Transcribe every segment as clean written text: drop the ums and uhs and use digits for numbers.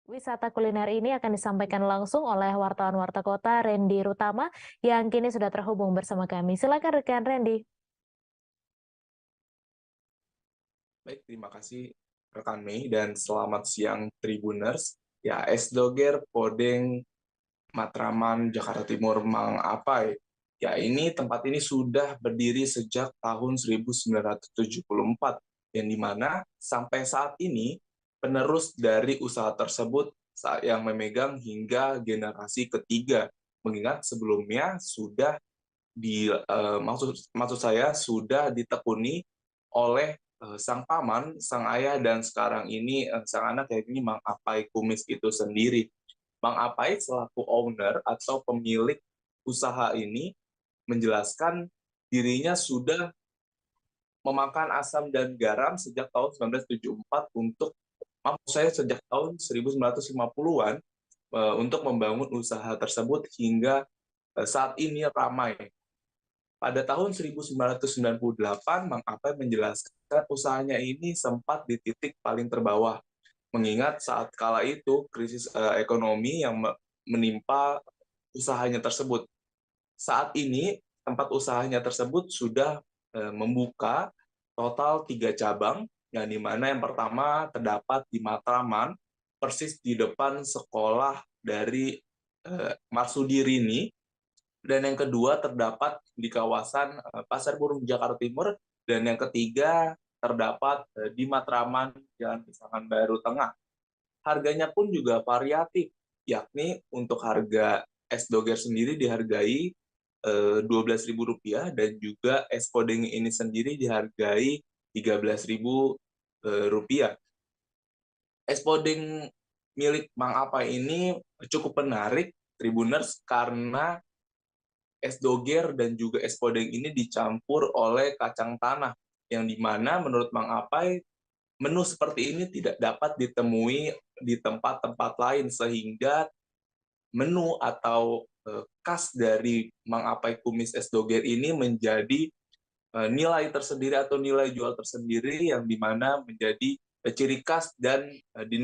Wisata kuliner ini akan disampaikan langsung oleh wartawan Warta Kota Randy Rutama yang kini sudah terhubung bersama kami. Silakan rekan Randy. Baik, terima kasih rekan Mei dan selamat siang Tribuners. Ya, es doger Podeng Matraman Jakarta Timur Mang Apai. Ya, tempat ini sudah berdiri sejak tahun 1974 yang dimana sampai saat ini penerus dari usaha tersebut yang memegang hingga generasi ketiga. Mengingat sebelumnya sudah maksud saya sudah ditekuni oleh sang paman, sang ayah, dan sekarang ini sang anak, yakni Mang Apai Kumis itu sendiri. Mang Apai selaku owner atau pemilik usaha ini menjelaskan dirinya sudah memakan asam dan garam sejak tahun 1974 maksud saya sejak tahun 1950-an untuk membangun usaha tersebut hingga saat ini ramai. Pada tahun 1998, Mang Apai menjelaskan usahanya ini sempat di titik paling terbawah, mengingat saat kala itu krisis ekonomi yang menimpa usahanya tersebut. Saat ini, tempat usahanya tersebut sudah membuka total 3 cabang, yang dimana yang pertama terdapat di Matraman, persis di depan sekolah dari Marsudi Rini, dan yang kedua terdapat di kawasan Pasar Burung Jakarta Timur, dan yang ketiga terdapat di Matraman, Jalan Pisangan Baru Tengah. Harganya pun juga variatif, yakni untuk harga es doger sendiri dihargai Rp12.000 dan juga es podeng ini sendiri dihargai Rp13.000. Es podeng milik Mang Apa ini cukup menarik Tribuners karena es doger dan juga es podeng ini dicampur oleh kacang tanah, yang dimana menurut Mang Apai menu seperti ini tidak dapat ditemui di tempat-tempat lain, sehingga menu atau khas dari Mang Apai Kumis es doger ini menjadi nilai tersendiri atau nilai jual tersendiri, yang dimana menjadi ciri khas dan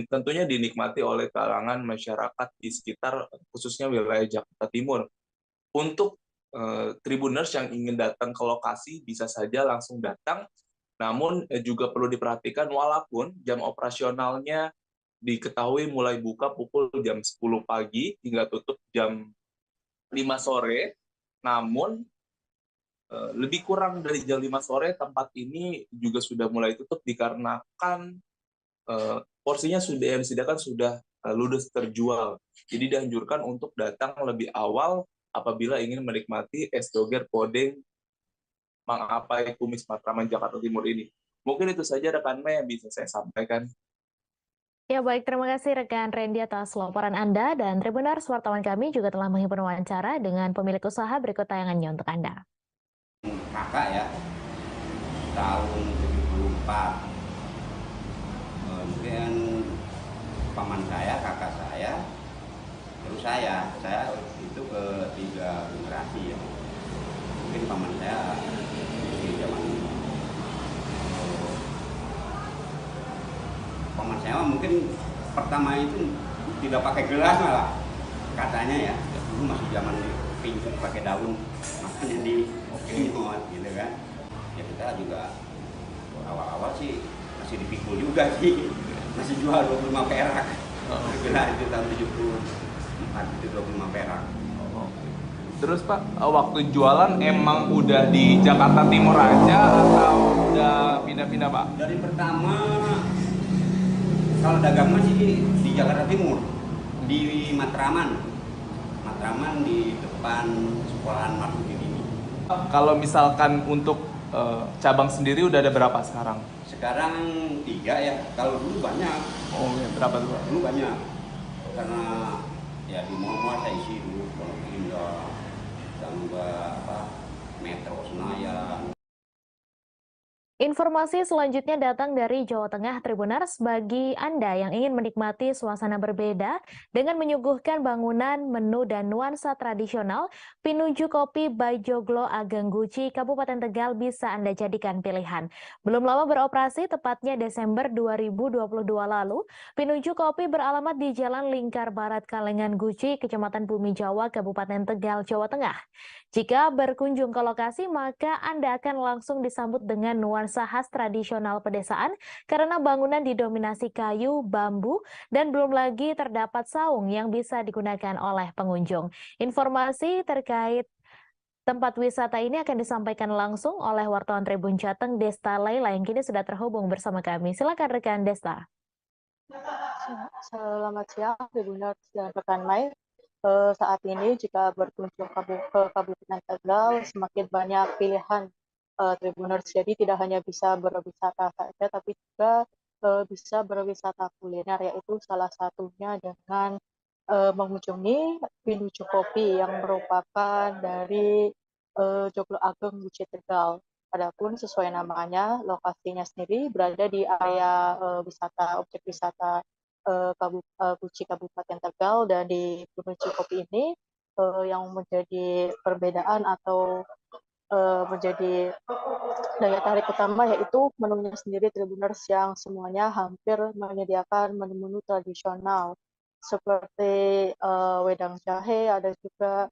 tentunya dinikmati oleh kalangan masyarakat di sekitar khususnya wilayah Jakarta Timur. Untuk Tribuners yang ingin datang ke lokasi bisa saja langsung datang, namun juga perlu diperhatikan walaupun jam operasionalnya diketahui mulai buka pukul jam 10 pagi hingga tutup jam 5 sore, namun lebih kurang dari jam 5 sore tempat ini juga sudah mulai tutup dikarenakan porsinya sudah yang disediakan sudah ludes terjual. Jadi dianjurkan untuk datang lebih awal apabila ingin menikmati es doger podeng Mang Apai Kumis Matraman Jakarta Timur ini. Mungkin itu saja rekan Mei yang bisa saya sampaikan. Ya baik, terima kasih rekan Randy atas laporan Anda dan Tribuners wartawan kami juga telah menghimpun wawancara dengan pemilik usaha berikut tayangannya untuk Anda. Kakak ya, tahun 74. Kemudian paman saya, kakak saya, terus saya itu ketiga generasi ya. Mungkin paman saya di zaman paman saya mungkin pertama itu tidak pakai gelas malah katanya ya, dulu masih zaman pincut pakai daun, makanya di nyot gitu kan. Ya kita juga awal-awal sih masih dipikul juga sih, masih jual 25 perak. Gelas itu tahun 74 itu 25 perak. Terus Pak, waktu jualan emang udah di Jakarta Timur aja atau udah pindah-pindah Pak? Dari pertama kalau dagang masih di Jakarta Timur, di Matraman di depan sekolahan Marsudi ini. Kalau misalkan untuk cabang sendiri udah ada berapa sekarang? Sekarang 3 ya, kalau dulu banyak. Oh ya, berapa tuh Pak? Dulu banyak, karena ya di mall-mall saya isi dulu, kalau Indah, tambah Metro Senayan, Informasi selanjutnya datang dari Jawa Tengah Tribuners. Bagi Anda yang ingin menikmati suasana berbeda dengan menyuguhkan bangunan, menu, dan nuansa tradisional, Pinuju Kopi by Joglo Ageng Guci, Kabupaten Tegal bisa Anda jadikan pilihan. Belum lama beroperasi, tepatnya Desember 2022 lalu, Pinuju Kopi beralamat di Jalan Lingkar Barat Kalengan Guci, Kecamatan Bumi Jawa, Kabupaten Tegal, Jawa Tengah. Jika berkunjung ke lokasi, maka Anda akan langsung disambut dengan nuansa khas tradisional pedesaan karena bangunan didominasi kayu, bambu, dan belum lagi terdapat saung yang bisa digunakan oleh pengunjung. Informasi terkait tempat wisata ini akan disampaikan langsung oleh wartawan Tribun Jateng, Desta Laila, yang kini sudah terhubung bersama kami. Silakan rekan Desta. Selamat siang, Tribuners dan rekan Mai. Saat ini jika berkunjung ke Kabupaten Tegal, semakin banyak pilihan Tribuners. Jadi tidak hanya bisa berwisata saja, tapi juga bisa berwisata kuliner, yaitu salah satunya dengan mengunjungi Pinuju Kopi yang merupakan dari Joglo Ageng Guci Tegal. Adapun sesuai namanya, lokasinya sendiri berada di area objek wisata Guci Kabupaten Tegal, dan di Pinuju Kopi ini yang menjadi perbedaan atau menjadi daya tarik utama yaitu menunya sendiri Tribuners, yang semuanya hampir menyediakan menu-menu tradisional seperti wedang jahe, ada juga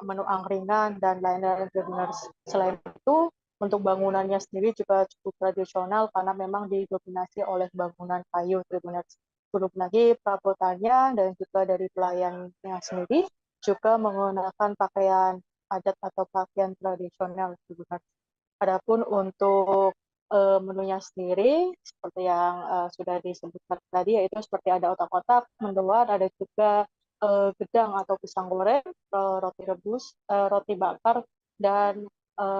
menu angkringan dan lain-lain Tribuners. Selain itu, untuk bangunannya sendiri juga cukup tradisional karena memang didominasi oleh bangunan kayu Tribuners. Belum lagi perabotannya dan juga dari pelayannya sendiri juga menggunakan pakaian adat atau pakaian tradisional Tribuners. Adapun untuk menunya sendiri seperti yang sudah disebutkan tadi, yaitu seperti ada otak-otak, mendoan, ada juga gedang atau pisang goreng, roti rebus, roti bakar, dan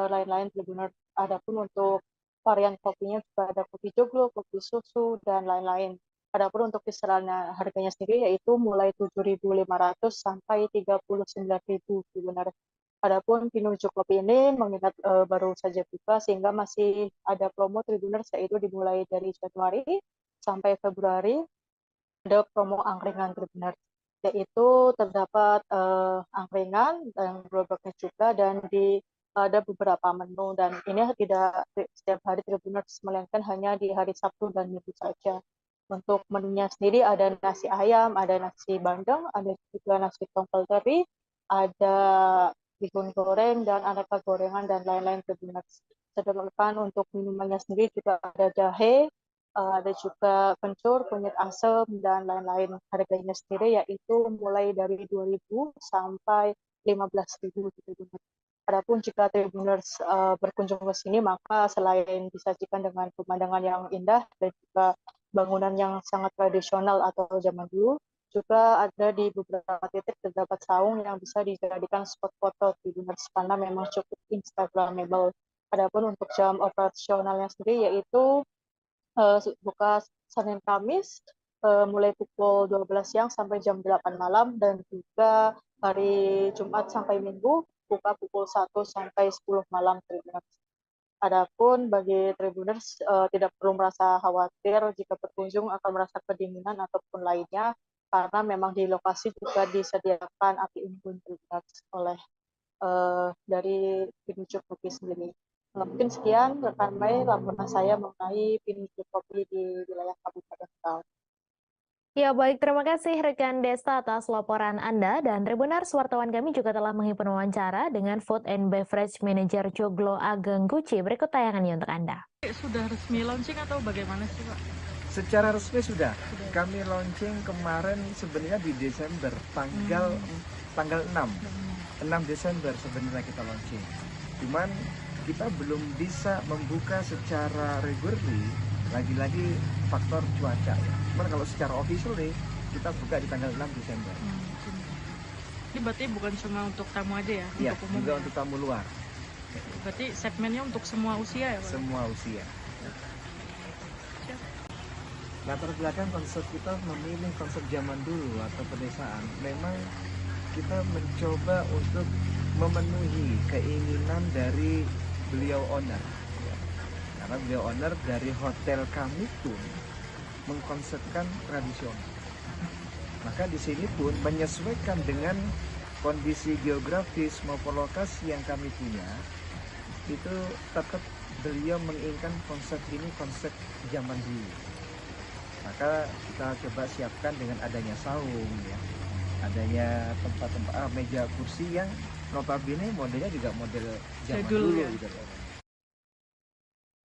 lain-lain Tribuners. Adapun untuk varian kopinya juga ada kopi joglo, kopi susu, dan lain-lain. Adapun untuk kisaran harganya sendiri yaitu mulai 7.500 sampai 39.000 Tribuners. Adapun Pinuju Kopi ini mengingat baru saja buka sehingga masih ada promo Tribuners, yaitu dimulai dari Januari sampai Februari ada promo angkringan Tribuners, yaitu terdapat angkringan yang gerobaknya juga, dan ada beberapa menu, dan ini tidak setiap hari Tribuners, melainkan hanya di hari Sabtu dan Minggu saja. Untuk menunya sendiri ada nasi ayam, ada nasi bandeng, ada juga nasi tongkol teri, ada bihun goreng, dan aneka gorengan, dan lain-lain Tribuners. Sedangkan untuk minumannya sendiri juga ada jahe, ada juga kencur, kunyit asam, dan lain-lain. Harganya sendiri yaitu mulai dari 2.000 sampai 15.000 Tribuners. Adapun jika Tribuners berkunjung ke sini, maka selain disajikan dengan pemandangan yang indah dan juga bangunan yang sangat tradisional atau zaman dulu, juga ada di beberapa titik terdapat saung yang bisa dijadikan spot foto Tribuners karena memang cukup instagramable. Adapun untuk jam operasionalnya sendiri yaitu buka Senin Kamis mulai pukul 12 siang sampai jam 8 malam, dan juga hari Jumat sampai Minggu buka pukul 1 sampai 10 malam Tribuners. Adapun bagi Tribuners tidak perlu merasa khawatir jika berkunjung akan merasa kedinginan ataupun lainnya, karena memang di lokasi juga disediakan api unggun Tribuners oleh dari Pinuju Kopi sendiri. Mungkin sekian rekan Mai laporan saya mengenai Pinuju Kopi di wilayah Kabupaten Tegal. Ya baik, terima kasih rekan Desta atas laporan Anda, dan Tribuners wartawan kami juga telah menghimpun wawancara dengan Food and Beverage Manager Joglo Ageng Guci. Berikut tayangannya untuk Anda. Sudah resmi launching atau bagaimana sih Pak? Secara resmi sudah. Kami launching kemarin sebenarnya di Desember, tanggal 6 Desember sebenarnya kita launching. Cuman kita belum bisa membuka secara regularly, lagi-lagi faktor cuaca ya. Cuman kalau secara official nih, kita buka di tanggal 6 Desember. Ini berarti bukan cuma untuk tamu aja ya? Iya, untuk umum juga ya? untuk tamu luar. Berarti segmennya untuk semua usia ya Pak? Semua usia. Latar belakang konsep kita memilih konsep zaman dulu atau pedesaan. Memang kita mencoba untuk memenuhi keinginan dari beliau owner. karena beliau owner dari hotel kami pun mengkonsepkan tradisional. Maka di sini pun menyesuaikan dengan kondisi geografis maupun lokasi yang kami punya, itu tetap beliau menginginkan konsep ini konsep zaman dulu. Maka kita coba siapkan dengan adanya saung, ya, adanya tempat-tempat meja kursi yang notabene modelnya juga model zaman Jadul, dulu ya. gitu.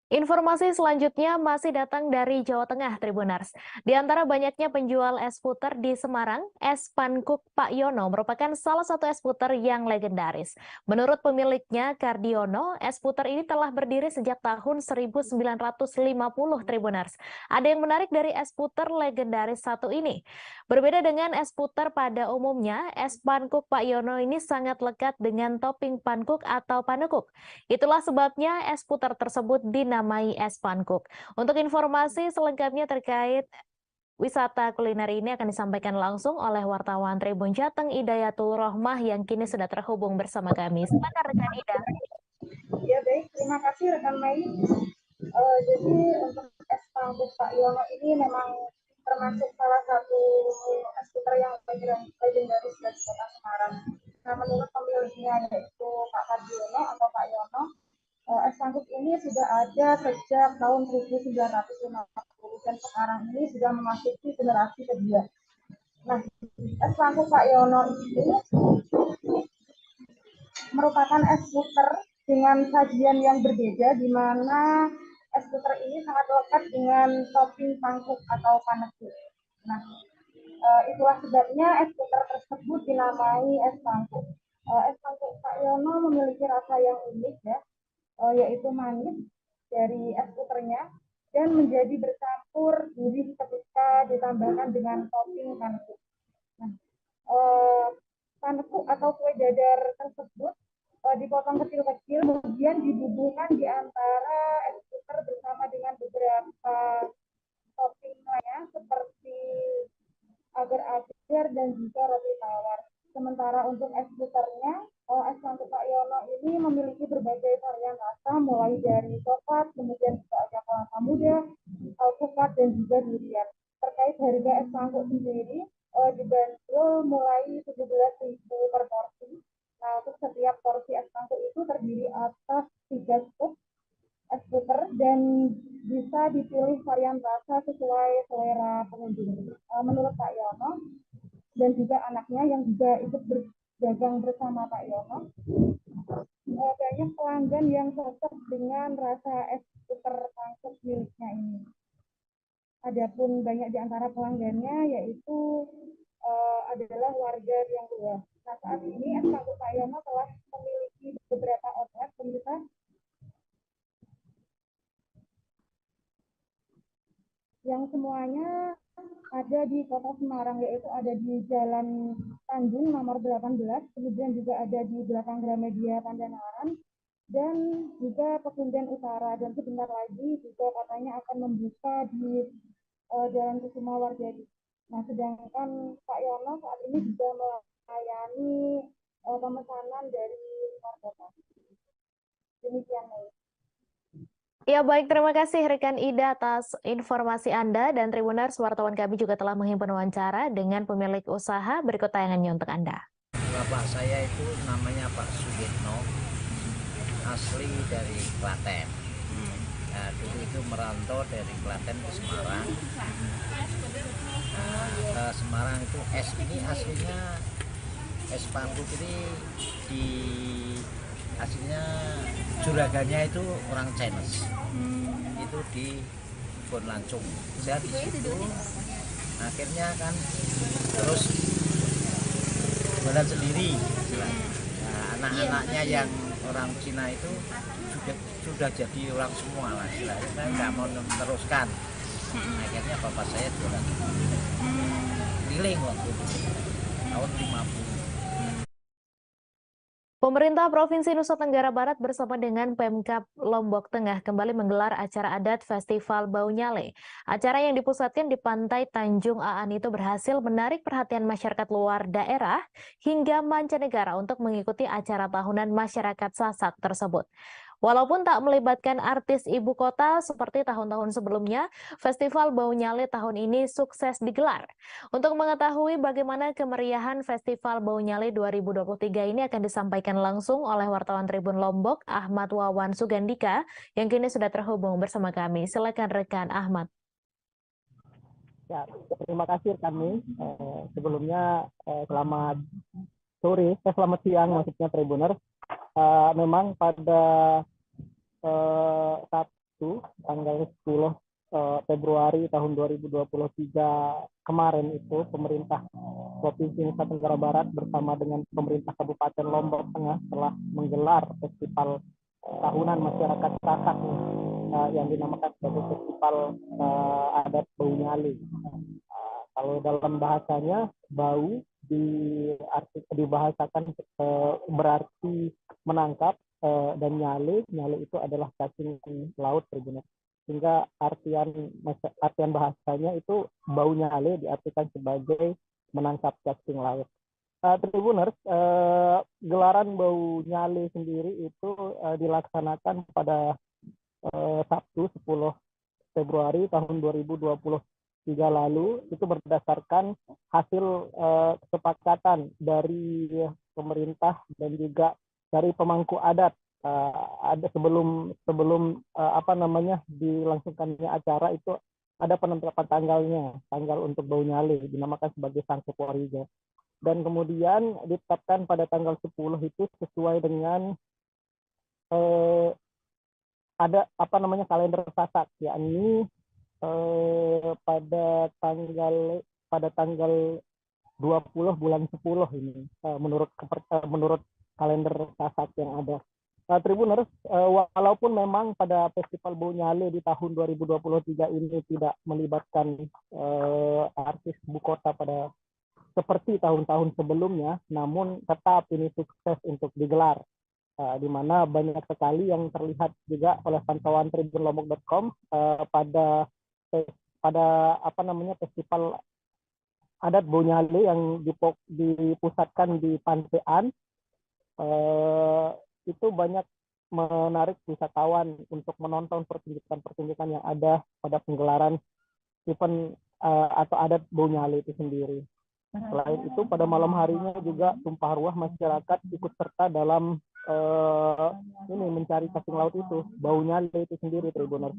Informasi selanjutnya masih datang dari Jawa Tengah, Tribuners. Di antara banyaknya penjual es puter di Semarang, es pankuk Pak Yono merupakan salah satu es puter yang legendaris. Menurut pemiliknya, Kardiono, es puter ini telah berdiri sejak tahun 1950, Tribuners. Ada yang menarik dari es puter legendaris satu ini. Berbeda dengan es puter pada umumnya, es pankuk Pak Yono ini sangat lekat dengan topping pankuk atau panekuk. Itulah sebabnya es puter tersebut dinamai es pankuk. Untuk informasi selengkapnya terkait wisata kuliner ini akan disampaikan langsung oleh wartawan Tribun Jateng Idayatul Rohmah yang kini sudah terhubung bersama kami. Silakan rekan Ida. Ya baik, terima kasih rekan Mei. Jadi untuk es pankuk Pak Yono ini memang termasuk salah satu es puter yang legendaris dari kota Semarang. Nah, menurut pemiliknya yaitu Pak Kardiono atau Pak Yono, es pankuk ini sudah ada sejak tahun 1950 dan sekarang ini sudah memasuki generasi kedua. Nah, es pankuk Pak Yono ini merupakan es puter dengan sajian yang berbeda, di mana es puter ini sangat lekat dengan topping pankuk atau panekuk. Nah, itulah sebabnya es puter tersebut dinamai es pankuk. Es pankuk Pak Yono memiliki rasa yang unik, ya, yaitu manis dari es puternya dan menjadi bercampur gurih ketika ditambahkan dengan topping panekuk. Nah, panekuk atau kue dadar tersebut dipotong kecil-kecil, kemudian dibubuhkan di antara es puter bersama dengan beberapa topping lainnya seperti agar-agar dan juga roti tawar. Sementara untuk es puternya, es pankuk Pak Yono ini memiliki berbagai varian rasa, mulai dari coklat, kemudian juga ada kelapa muda, alpukat, dan juga durian. Terkait harga es pankuk sendiri, dibanderol mulai 17.000 per porsi. Nah, untuk setiap porsi es pankuk itu terdiri atas 3 scoop es puter dan bisa dipilih varian rasa sesuai selera pengunjung. Menurut Pak Yono dan juga anaknya yang juga ikut berdagang bersama Pak Yono, banyak pelanggan yang cocok dengan rasa es puter pankuk miliknya ini. Adapun banyak di antara pelanggannya yaitu adalah warga yang luas. Nah, saat ini es pankuk Pak Yono telah memiliki beberapa outlet, pemirsa, yang semuanya ada di kota Semarang, yaitu ada di Jalan Tanjung nomor 18, kemudian juga ada di belakang Gramedia Pandanaran, dan juga Pekundan Utara, dan sebentar lagi juga katanya akan membuka di Jalan Kusuma Warjadi. Nah, sedangkan Pak Yono saat ini juga melayani pemesanan dari luar kota. Demikian, Mei. Ya baik, terima kasih rekan Ida atas informasi Anda, dan Tribuners, wartawan kami juga telah menghimpun wawancara dengan pemilik usaha. Berikut tayangannya untuk Anda. Bapak saya itu namanya Pak Sugitno, asli dari Klaten. Nah, dulu itu merantau dari Klaten ke Semarang. Nah, ke Semarang itu es ini aslinya, es pankuk ini aslinya juragannya itu orang Chinese. Itu di Kebon Lancung. Saya di situ akhirnya kan terus jualan sendiri. Nah, anak-anaknya yang orang Cina itu sudah jadi orang semua lah. Saya nggak mau meneruskan. Akhirnya bapak saya jualan keliling waktu itu tahun 50. Pemerintah Provinsi Nusa Tenggara Barat bersama dengan Pemkab Lombok Tengah kembali menggelar acara adat Festival Bau Nyale. Acara yang dipusatkan di Pantai Tanjung Aan itu berhasil menarik perhatian masyarakat luar daerah hingga mancanegara untuk mengikuti acara tahunan masyarakat Sasak tersebut. Walaupun tak melibatkan artis ibu kota seperti tahun-tahun sebelumnya, Festival Bau Nyale tahun ini sukses digelar. Untuk mengetahui bagaimana kemeriahan Festival Bau Nyale 2023 ini akan disampaikan langsung oleh wartawan Tribun Lombok, Ahmad Wawan Sugandika, yang kini sudah terhubung bersama kami. Silakan rekan Ahmad. Ya, terima kasih kami. Sebelumnya selamat sore, selamat siang maksudnya Tribuners. Memang pada Sabtu tanggal 10 Februari tahun 2023 kemarin itu pemerintah Provinsi Nusa Tenggara Barat bersama dengan pemerintah Kabupaten Lombok Tengah telah menggelar festival tahunan masyarakat Sasak yang dinamakan sebagai Festival Adat Bau Nyale. Kalau dalam bahasanya bau dibahasakan berarti menangkap, dan nyale itu adalah cacing laut Tribuners. Sehingga artian bahasanya itu bau nyale diartikan sebagai menangkap cacing laut. Tribuners, gelaran bau nyale sendiri itu dilaksanakan pada Sabtu 10 Februari tahun 2023 lalu, itu berdasarkan hasil kesepakatan dari pemerintah dan juga dari pemangku adat. Ada sebelum dilangsungkannya acara itu ada penetapan tanggal untuk Bau Nyale dinamakan sebagai Sang Keporiga. Dan kemudian ditetapkan pada tanggal 10 itu sesuai dengan ada kalender Sasak, yakni pada tanggal 20 bulan 10 ini menurut kalender Sasak yang ada. Tribuners, walaupun memang pada Festival Bau Nyale di tahun 2023 ini tidak melibatkan artis ibu kota pada seperti tahun-tahun sebelumnya, namun tetap ini sukses untuk digelar. Di mana banyak sekali yang terlihat juga oleh pantauan tribunlombok.com pada festival adat Bau Nyale yang dipusatkan di Pantean, itu banyak menarik wisatawan untuk menonton pertunjukan yang ada pada penggelaran event atau adat Bau Nyale itu sendiri. Selain itu, pada malam harinya juga tumpah ruah masyarakat ikut serta dalam mencari cacing laut itu, Bau Nyale itu sendiri, Tribuners.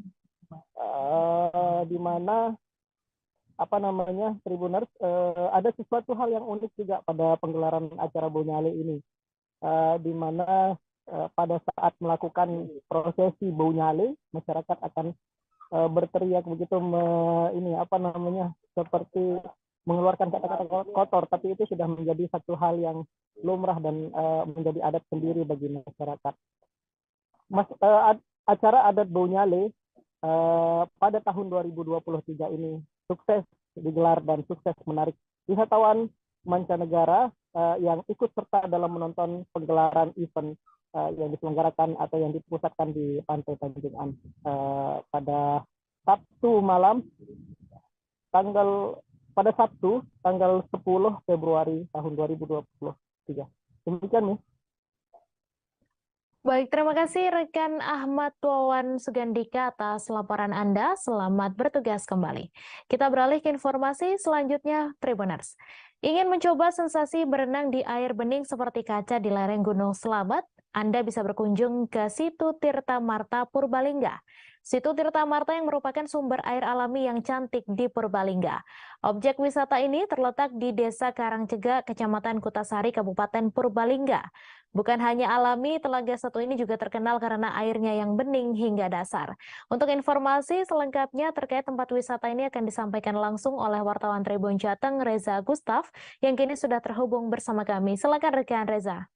Di mana Tribuners, ada sesuatu hal yang unik juga pada penggelaran acara Bau Nyale ini, di mana pada saat melakukan prosesi Bau Nyale, masyarakat akan berteriak begitu, seperti mengeluarkan kata-kata kotor, tapi itu sudah menjadi satu hal yang lumrah dan menjadi adat sendiri bagi masyarakat. Acara adat Bau Nyale pada tahun 2023 ini sukses digelar dan sukses menarik wisatawan mancanegara yang ikut serta dalam menonton penggelaran event yang diselenggarakan atau yang dipusatkan di Pantai Tanjung An pada Sabtu malam pada Sabtu tanggal 10 Februari tahun 2023. Demikian nih. Baik, terima kasih rekan Ahmad Wawan Sugandika atas laporan Anda. Selamat bertugas kembali. Kita beralih ke informasi selanjutnya, Tribuners. Ingin mencoba sensasi berenang di air bening seperti kaca di lereng Gunung Selamat? Anda bisa berkunjung ke Situ Tirta Marta Purbalingga. Situ Tirta Marta yang merupakan sumber air alami yang cantik di Purbalingga. Objek wisata ini terletak di Desa Karangcega, Kecamatan Kutasari, Kabupaten Purbalingga. Bukan hanya alami, telaga satu ini juga terkenal karena airnya yang bening hingga dasar. Untuk informasi selengkapnya terkait tempat wisata ini akan disampaikan langsung oleh wartawan Tribun Jateng, Reza Gustaf, yang kini sudah terhubung bersama kami. Silakan rekan Reza.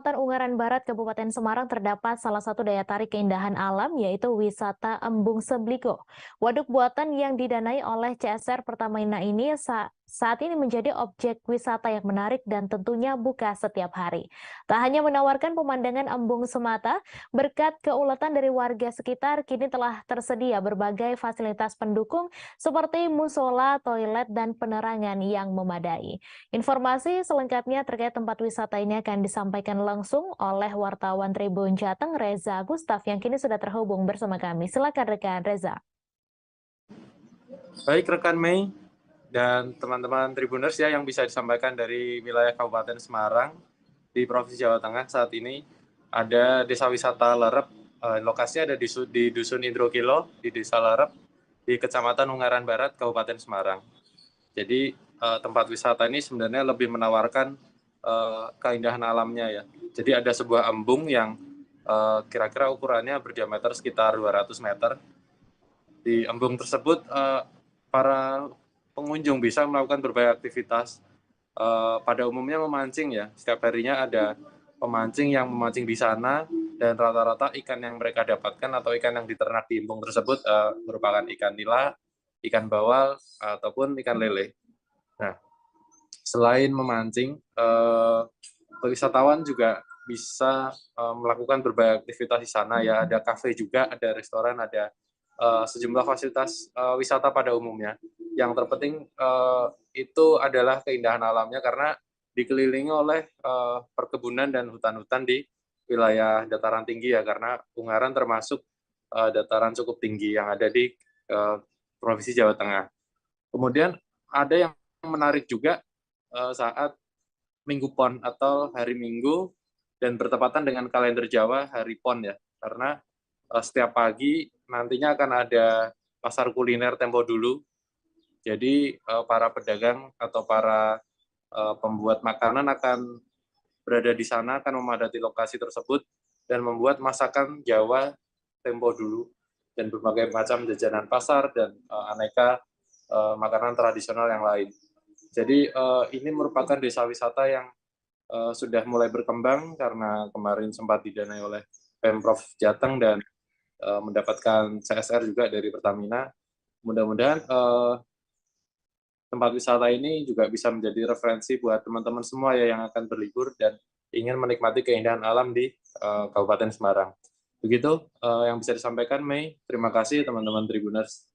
Ungaran Barat, Kabupaten Semarang terdapat salah satu daya tarik keindahan alam yaitu wisata Embung Sebligo. Waduk buatan yang didanai oleh CSR Pertamina ini saat ini menjadi objek wisata yang menarik dan tentunya buka setiap hari. Tak hanya menawarkan pemandangan embung semata, berkat keuletan dari warga sekitar kini telah tersedia berbagai fasilitas pendukung seperti musola, toilet, dan penerangan yang memadai. Informasi selengkapnya terkait tempat wisata ini akan disampaikan langsung oleh wartawan Tribun Jateng Reza Gustaf yang kini sudah terhubung bersama kami. Silakan rekan Reza. Baik rekan Mei dan teman-teman Tribuners ya yang bisa disampaikan dari wilayah Kabupaten Semarang di Provinsi Jawa Tengah saat ini ada desa wisata Lerep, lokasinya ada di Dusun Indrokilo di Desa Lerep di Kecamatan Ungaran Barat, Kabupaten Semarang. Jadi tempat wisata ini sebenarnya lebih menawarkan keindahan alamnya ya. Jadi ada sebuah embung yang kira-kira ukurannya berdiameter sekitar 200 meter. Di embung tersebut para pengunjung bisa melakukan berbagai aktivitas. Pada umumnya memancing ya. Setiap harinya ada pemancing yang memancing di sana dan rata-rata ikan yang mereka dapatkan atau ikan yang diternak di embung tersebut merupakan ikan nila, ikan bawal ataupun ikan lele. Nah, selain memancing, wisatawan juga bisa melakukan berbagai aktivitas di sana ya. Ada kafe juga, ada restoran, ada sejumlah fasilitas wisata pada umumnya. Yang terpenting itu adalah keindahan alamnya karena dikelilingi oleh perkebunan dan hutan-hutan di wilayah dataran tinggi ya, karena Ungaran termasuk dataran cukup tinggi yang ada di Provinsi Jawa Tengah. Kemudian ada yang menarik juga saat Minggu Pon atau hari Minggu dan bertepatan dengan kalender Jawa hari Pon ya, karena setiap pagi nantinya akan ada pasar kuliner tempo dulu. Jadi para pedagang atau para pembuat makanan akan berada di sana, akan memadati lokasi tersebut dan membuat masakan Jawa tempo dulu dan berbagai macam jajanan pasar dan aneka makanan tradisional yang lain. Jadi ini merupakan desa wisata yang sudah mulai berkembang karena kemarin sempat didanai oleh Pemprov Jateng dan mendapatkan CSR juga dari Pertamina. Mudah-mudahan tempat wisata ini juga bisa menjadi referensi buat teman-teman semua ya yang akan berlibur dan ingin menikmati keindahan alam di Kabupaten Semarang. Begitu yang bisa disampaikan, Mei. Terima kasih teman-teman Tribuners.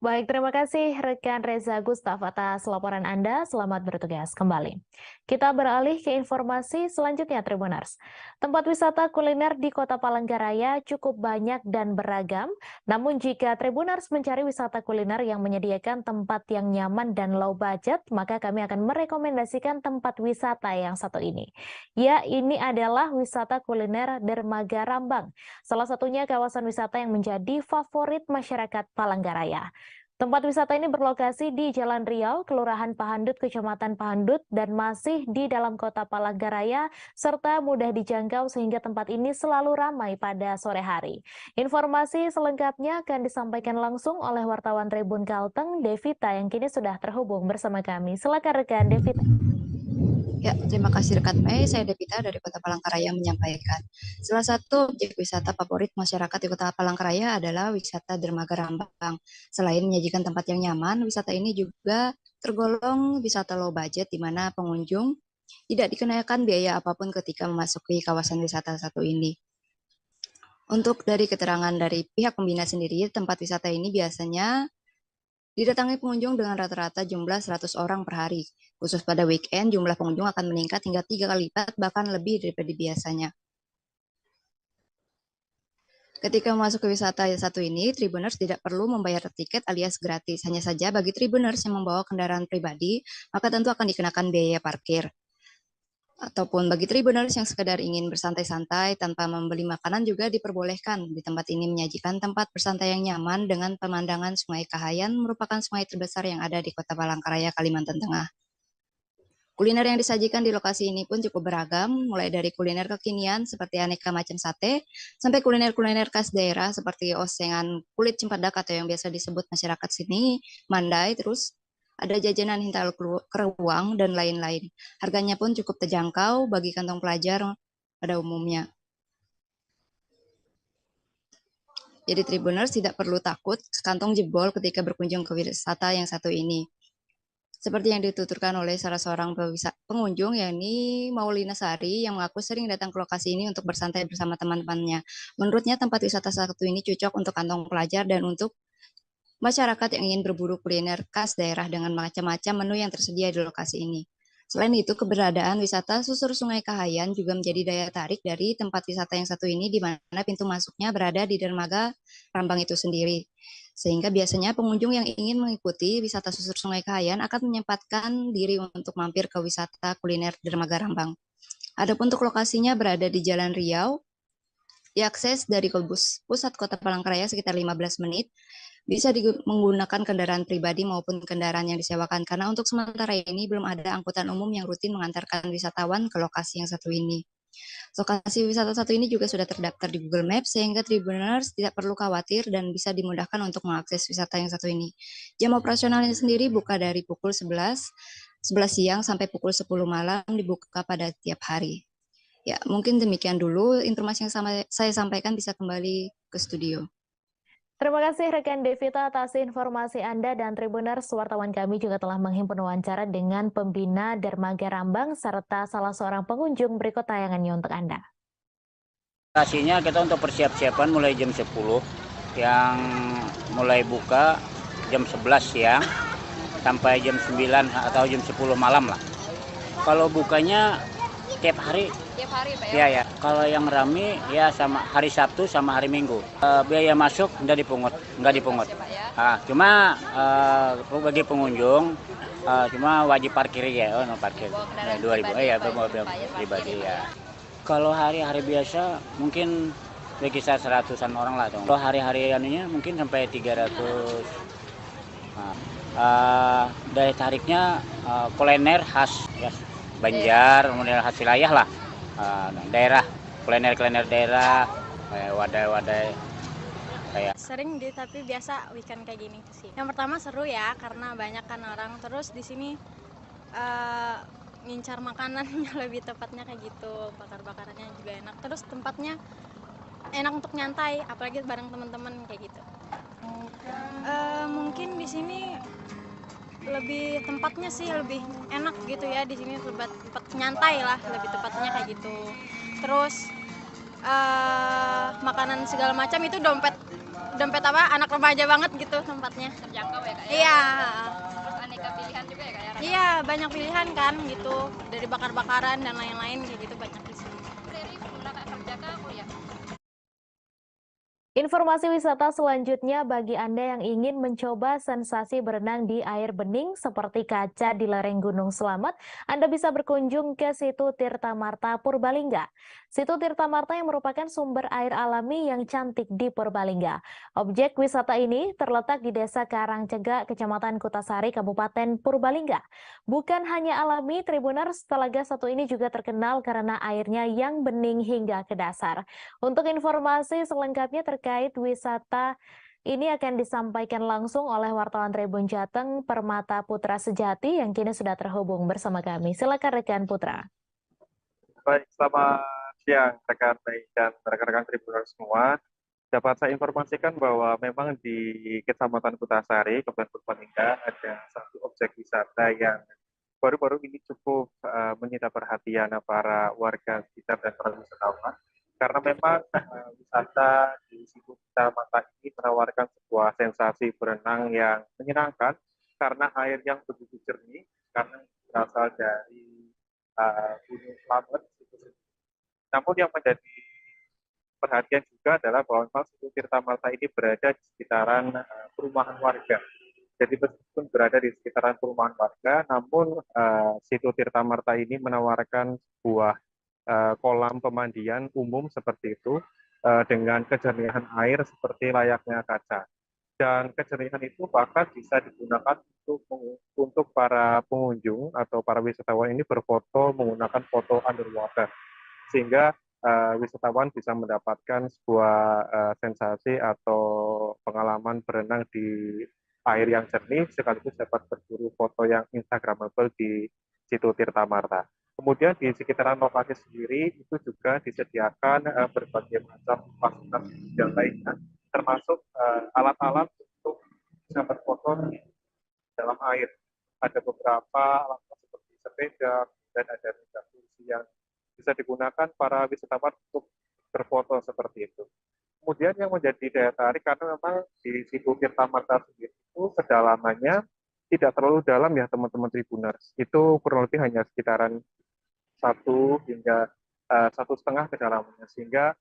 Baik, terima kasih rekan Reza Gustaf atas laporan Anda. Selamat bertugas kembali. Kita beralih ke informasi selanjutnya, Tribuners. Tempat wisata kuliner di Kota Palangkaraya cukup banyak dan beragam. Namun jika Tribuners mencari wisata kuliner yang menyediakan tempat yang nyaman dan low budget, maka kami akan merekomendasikan tempat wisata yang satu ini. Ya, ini adalah wisata kuliner Dermaga Rambang. Salah satunya kawasan wisata yang menjadi favorit masyarakat Palangkaraya. Tempat wisata ini berlokasi di Jalan Riau, Kelurahan Pahandut, Kecamatan Pahandut, dan masih di dalam Kota Palangkaraya, serta mudah dijangkau sehingga tempat ini selalu ramai pada sore hari. Informasi selengkapnya akan disampaikan langsung oleh wartawan Tribun Kalteng, Devita, yang kini sudah terhubung bersama kami. Silakan rekan Devita. Ya, terima kasih rekan Mei. Saya Devita dari Kota Palangkaraya menyampaikan. Salah satu objek wisata favorit masyarakat di Kota Palangkaraya adalah wisata Dermaga Rambang. Selain menyajikan tempat yang nyaman, wisata ini juga tergolong wisata low budget di mana pengunjung tidak dikenakan biaya apapun ketika memasuki kawasan wisata satu ini. Untuk dari keterangan dari pihak pembina sendiri, tempat wisata ini biasanya didatangi pengunjung dengan rata-rata jumlah 100 orang per hari. Khusus pada weekend, jumlah pengunjung akan meningkat hingga 3 kali lipat, bahkan lebih daripada biasanya. Ketika memasuki wisata satu ini, Tribuners tidak perlu membayar tiket alias gratis. Hanya saja bagi Tribuners yang membawa kendaraan pribadi, maka tentu akan dikenakan biaya parkir. Ataupun bagi Tribuners yang sekedar ingin bersantai-santai tanpa membeli makanan juga diperbolehkan. Di tempat ini menyajikan tempat bersantai yang nyaman dengan pemandangan Sungai Kahayan, merupakan sungai terbesar yang ada di Kota Palangkaraya, Kalimantan Tengah. Kuliner yang disajikan di lokasi ini pun cukup beragam, mulai dari kuliner kekinian seperti aneka macam sate, sampai kuliner-kuliner khas daerah seperti osengan kulit cempedak atau yang biasa disebut masyarakat sini mandai, terus ada jajanan hintal keruang dan lain-lain. Harganya pun cukup terjangkau bagi kantong pelajar, pada umumnya. Jadi Tribuners tidak perlu takut kantong jebol ketika berkunjung ke wisata yang satu ini. Seperti yang dituturkan oleh salah seorang pengunjung, yakni Maulina Sari, yang mengaku sering datang ke lokasi ini untuk bersantai bersama teman-temannya. Menurutnya tempat wisata satu ini cocok untuk kantong pelajar dan untuk masyarakat yang ingin berburu kuliner khas daerah dengan macam-macam menu yang tersedia di lokasi ini. Selain itu, keberadaan wisata susur Sungai Kahayan juga menjadi daya tarik dari tempat wisata yang satu ini, di mana pintu masuknya berada di dermaga Rambang itu sendiri. Sehingga biasanya pengunjung yang ingin mengikuti wisata susur Sungai Kahayan akan menyempatkan diri untuk mampir ke wisata kuliner dermaga Rambang. Adapun untuk lokasinya berada di Jalan Riau, diakses dari pusat Kota Palangkaraya sekitar 15 menit, bisa menggunakan kendaraan pribadi maupun kendaraan yang disewakan, karena untuk sementara ini belum ada angkutan umum yang rutin mengantarkan wisatawan ke lokasi yang satu ini. Lokasi wisata satu ini juga sudah terdaftar di Google Maps, sehingga Tribuners tidak perlu khawatir dan bisa dimudahkan untuk mengakses wisata yang satu ini. Jam operasionalnya sendiri buka dari pukul 11 siang sampai pukul 10 malam, dibuka pada tiap hari. Ya, mungkin demikian dulu informasi yang saya sampaikan, bisa kembali ke studio. Terima kasih rekan Devita atas informasi Anda, dan Tribuners, wartawan kami juga telah menghimpun wawancara dengan pembina Dermaga Rambang serta salah seorang pengunjung. Berikut tayangannya untuk Anda. Lokasinya kita untuk persiap-siapan mulai jam 10 yang mulai buka jam 11 siang sampai jam 9 atau jam 10 malam lah. Kalau bukanya tiap hari. Tiap hari, Pak ya? Ya. Kalau yang rame ya sama hari Sabtu sama hari Minggu. Biaya masuk nggak dipungut. Cuma bagi pengunjung cuma wajib parkir ya, parkir. 2.000 ya, mobil pribadi ya. Kalau hari-hari biasa mungkin berkisar 100-an orang lah. Kalau hari-hari anunya mungkin sampai 300. Daya tariknya kuliner khas ya, Banjar, kemudian khas wilayah lah. Daerah, kuliner daerah, kayak wadai-wadai kayak. Sering tapi biasa weekend kayak gini sih. Yang pertama seru ya, karena banyak kan orang. Terus di sini ngincar makanannya lebih tepatnya kayak gitu, bakar-bakarannya juga enak. Terus tempatnya enak untuk nyantai, apalagi bareng teman-teman kayak gitu. Mungkin di sini lebih tempatnya sih lebih enak gitu ya, di sini tempat nyantai lah lebih tepatnya kayak gitu. Terus makanan segala macam itu dompet apa anak remaja banget gitu tempatnya. Terjangkau ya, Kak? Iya. Terus aneka pilihan juga ya, Kak? Iya, banyak pilihan kan gitu, dari bakar-bakaran dan lain-lain kayak gitu banyak di sini. Dari menggunakan kerja kah kuliah? Informasi wisata selanjutnya bagi Anda yang ingin mencoba sensasi berenang di air bening seperti kaca di lereng Gunung Selamet, Anda bisa berkunjung ke situ Tirta Marta Purbalingga. Situ Tirta Marta yang merupakan sumber air alami yang cantik di Purbalingga. Objek wisata ini terletak di Desa Karangcegak, Kecamatan Kutasari, Kabupaten Purbalingga. Bukan hanya alami, Tribuners, telaga satu ini juga terkenal karena airnya yang bening hingga ke dasar. Untuk informasi selengkapnya terkait wisata ini akan disampaikan langsung oleh wartawan Tribun Jateng, Permata Putra Sejati, yang kini sudah terhubung bersama kami. Silakan rekan Putra. Baik, selamat siang rekan dan rekan-rekan Tribuners semua. Dapat saya informasikan bahwa memang di Kecamatan Kutasari, Kabupaten Purbalingga, ada satu objek wisata yang baru-baru ini cukup menyita perhatian para warga sekitar dan para wisatawan. Karena memang wisata di situ Tirta Marta ini menawarkan sebuah sensasi berenang yang menyenangkan karena air yang begitu jernih, karena berasal dari Gunung Selamet. Namun yang menjadi perhatian juga adalah bahwa memang situ Tirta Marta ini berada di sekitaran perumahan warga. Jadi meskipun berada di sekitaran perumahan warga, namun situ Tirta Marta ini menawarkan sebuah kolam pemandian umum seperti itu dengan kejernihan air seperti layaknya kaca. Dan kejernihan itu bahkan bisa digunakan untuk para pengunjung atau para wisatawan ini berfoto menggunakan foto underwater, sehingga wisatawan bisa mendapatkan sebuah sensasi atau pengalaman berenang di air yang jernih sekaligus dapat berburu foto yang instagramable di situ Tirta Marta. Kemudian di sekitaran lokasi sendiri itu juga disediakan berbagai macam fasilitas yang lainnya, termasuk alat-alat untuk bisa berfoto di dalam air. Ada beberapa alat seperti sepeda dan ada meja kursi yang bisa digunakan para wisatawan untuk berfoto seperti itu. Kemudian yang menjadi daya tarik karena memang di situ Tirta Marta sendiri itu kedalamannya tidak terlalu dalam ya teman-teman Tribuners. Itu kurang lebih hanya sekitaran 1 hingga 1,5 kedalamannya, sehingga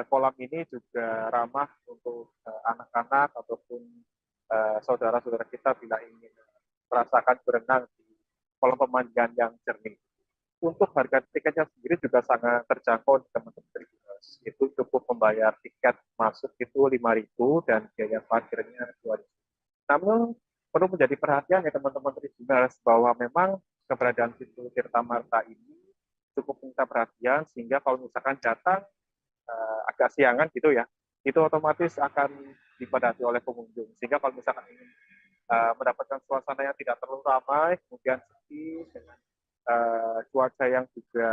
kolam ini juga ramah untuk anak-anak ataupun saudara-saudara kita bila ingin merasakan berenang di kolam pemandian yang jernih. Untuk harga tiketnya sendiri juga sangat terjangkau di teman-teman Tribuners. Itu cukup membayar tiket masuk itu 5.000 dan biaya parkirnya 2.000. Namun perlu menjadi perhatian ya teman-teman Tribuners bahwa memang keberadaan situ Tirta Marta ini cukup minta perhatian, sehingga kalau misalkan datang agak siangan gitu ya, itu otomatis akan dipadati oleh pengunjung. Sehingga kalau misalkan ingin mendapatkan suasana yang tidak terlalu ramai, kemudian sepi dengan cuaca yang juga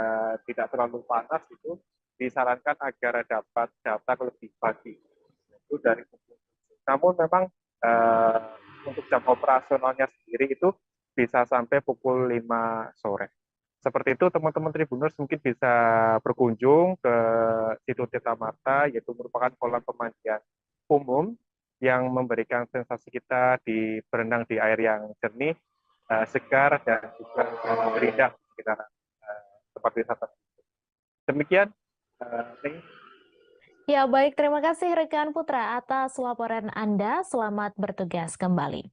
tidak terlalu panas, itu disarankan agar dapat datang lebih pagi. Itu dari pengunjung. Namun memang untuk jam operasionalnya sendiri itu bisa sampai pukul 5 sore. Seperti itu teman-teman Tribuners mungkin bisa berkunjung ke situ Tirta Marta, yaitu merupakan kolam pemandian umum yang memberikan sensasi kita di berenang di air yang jernih, segar, dan juga berindah di sekitar tempat wisata. Demikian, Ya, baik. Terima kasih rekan Putra atas laporan Anda. Selamat bertugas kembali.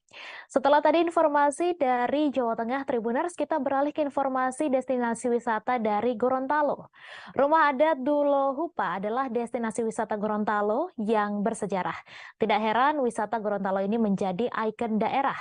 Setelah tadi informasi dari Jawa Tengah Tribuners, kita beralih ke informasi destinasi wisata dari Gorontalo. Rumah adat Dulo Hupa adalah destinasi wisata Gorontalo yang bersejarah. Tidak heran wisata Gorontalo ini menjadi ikon daerah.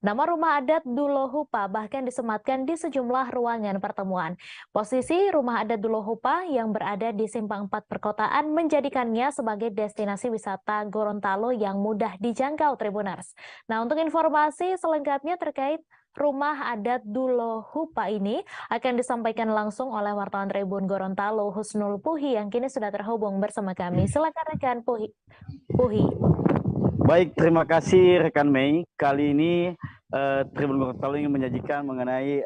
Nama rumah adat Dulo Hupa bahkan disematkan di sejumlah ruangan pertemuan. Posisi rumah adat Dulo Hupa yang berada di Simpang 4 Perkotaan menjadikannya sebagai destinasi wisata Gorontalo yang mudah dijangkau Tribuners. Nah, untuk informasi selengkapnya terkait rumah adat Dulo Hupa ini akan disampaikan langsung oleh wartawan Tribun Gorontalo Husnul Puhi yang kini sudah terhubung bersama kami. Silakan rekan Puhi. Baik, terima kasih rekan Mei. Kali ini Tribun Gorontalo ingin menyajikan mengenai